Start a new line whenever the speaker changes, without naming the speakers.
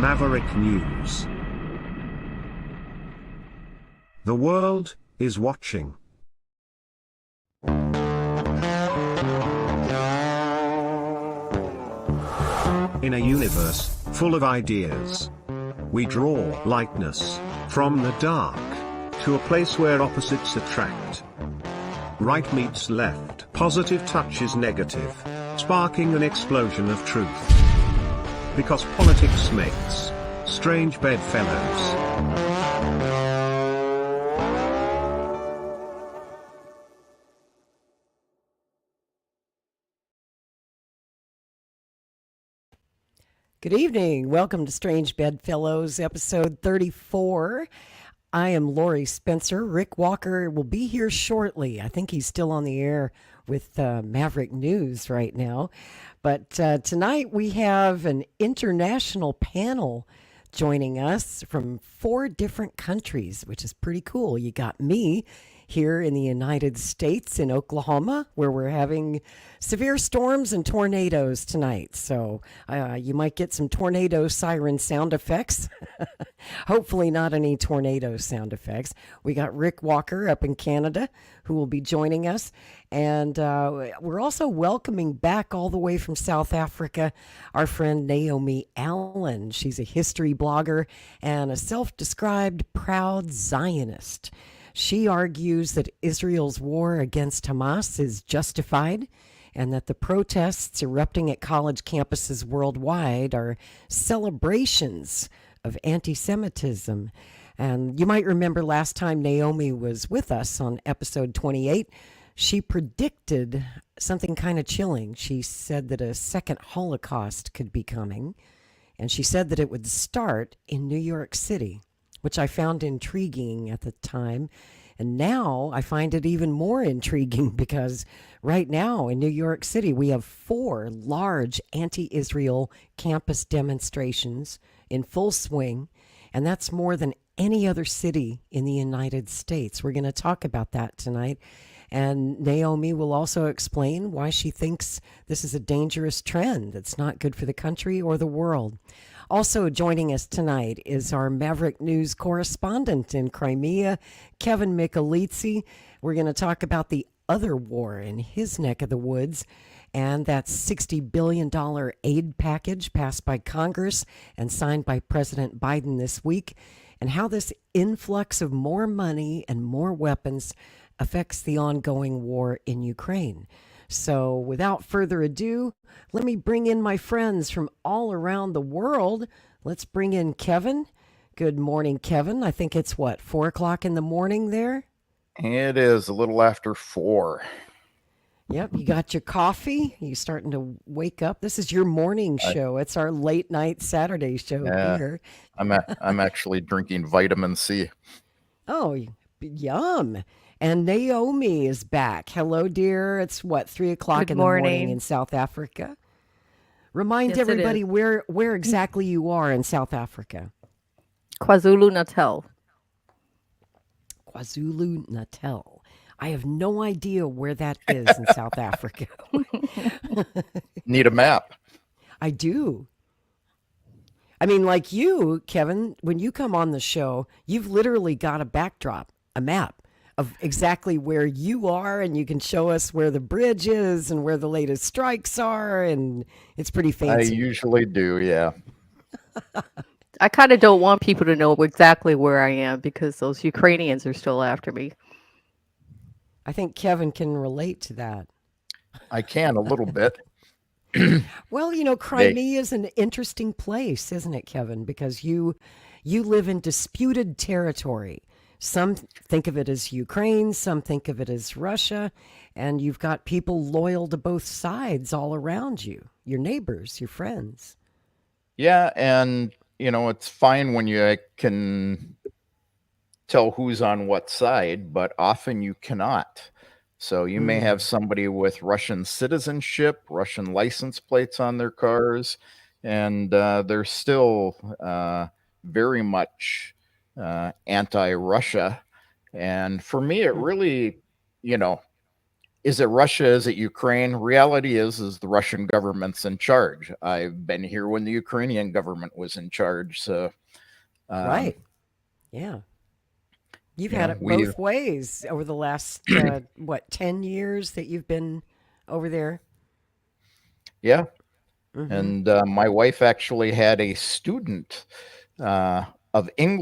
Maverick News. The world is watching. In a universe full of ideas, we draw lightness from the dark to a place where opposites attract. Right meets left, positive touches negative, sparking an explosion of truth. Because politics makes strange bedfellows.
Good evening. Welcome to Strange Bedfellows, episode 34. I am Lori Spencer. Rick Walker will be here shortly. I think he's still on the air with Maverick News right now. But tonight we have an international panel joining us from 4 different countries, which is pretty cool. You got me here in the United States in Oklahoma, where we're having severe storms and tornadoes tonight. So you might get some tornado siren sound effects. Hopefully not any tornado sound effects. We got Rick Walker up in Canada who will be joining us. And we're also welcoming back all the way from South Africa our friend Naomi Allen. She's a history blogger and a self-described proud Zionist. She argues that Israel's war against Hamas is justified and that the protests erupting at college campuses worldwide are celebrations of anti-Semitism. And you might remember last time Naomi was with us on episode 28, she predicted something kind of chilling. She said that a second Holocaust could be coming, and she said that it would start in New York City, which I found intriguing at the time. And now I find it even more intriguing because right now in New York City, we have 4 large anti-Israel campus demonstrations in full swing. And that's more than any other city in the United States. We're going to talk about that tonight. And Naomi will also explain why she thinks this is a dangerous trend that's not good for the country or the world. Also joining us tonight is our Maverick News correspondent in Crimea, Kevin Michelizzi. We're going to talk about the other war in his neck of the woods and that $60 billion aid package passed by Congress and signed by President Biden this week, and how this influx of more money and more weapons affects the ongoing war in Ukraine. So without further ado, let me bring in my friends from all around the world. Let's bring in Kevin. Good morning, Kevin. I think it's 4 o'clock in the morning there?
It is a little after 4.
Yep, you got your coffee? You starting to wake up? This is your morning show. It's our late night Saturday show here.
I'm actually drinking vitamin C.
Oh, yum. And Naomi is back. Hello, dear. It's 3 o'clock in the morning in South Africa. Remind everybody where exactly you are in South Africa.
KwaZulu-Natal.
KwaZulu-Natal. I have no idea where that is in South Africa.
Need a map?
I do. I mean, like you, Kevin, when you come on the show, you've literally got a backdrop, a map of exactly where you are, and you can show us where the bridge is and where the latest strikes are, and it's pretty fancy.
I usually do, yeah.
I kind of don't want people to know exactly where I am because those Ukrainians are still after me.
I think Kevin can relate to that.
I can a little bit.
Well, Crimea is an interesting place, isn't it, Kevin? Because you live in disputed territory. Some think of it as Ukraine, some think of it as Russia, and you've got people loyal to both sides all around you, your neighbors, your friends.
Yeah, and, it's fine when you can tell who's on what side, but often you cannot. So you may have somebody with Russian citizenship, Russian license plates on their cars, and they're still very much anti-Russia. And for me, it really, is it Russia? Is it Ukraine? Reality is the Russian government's in charge. I've been here when the Ukrainian government was in charge. So,
Right. Yeah. You've
you
had
know,
it both ways over the last, 10 years that you've been over there?
yeah.
Mhm.
And my wife actually had a student of English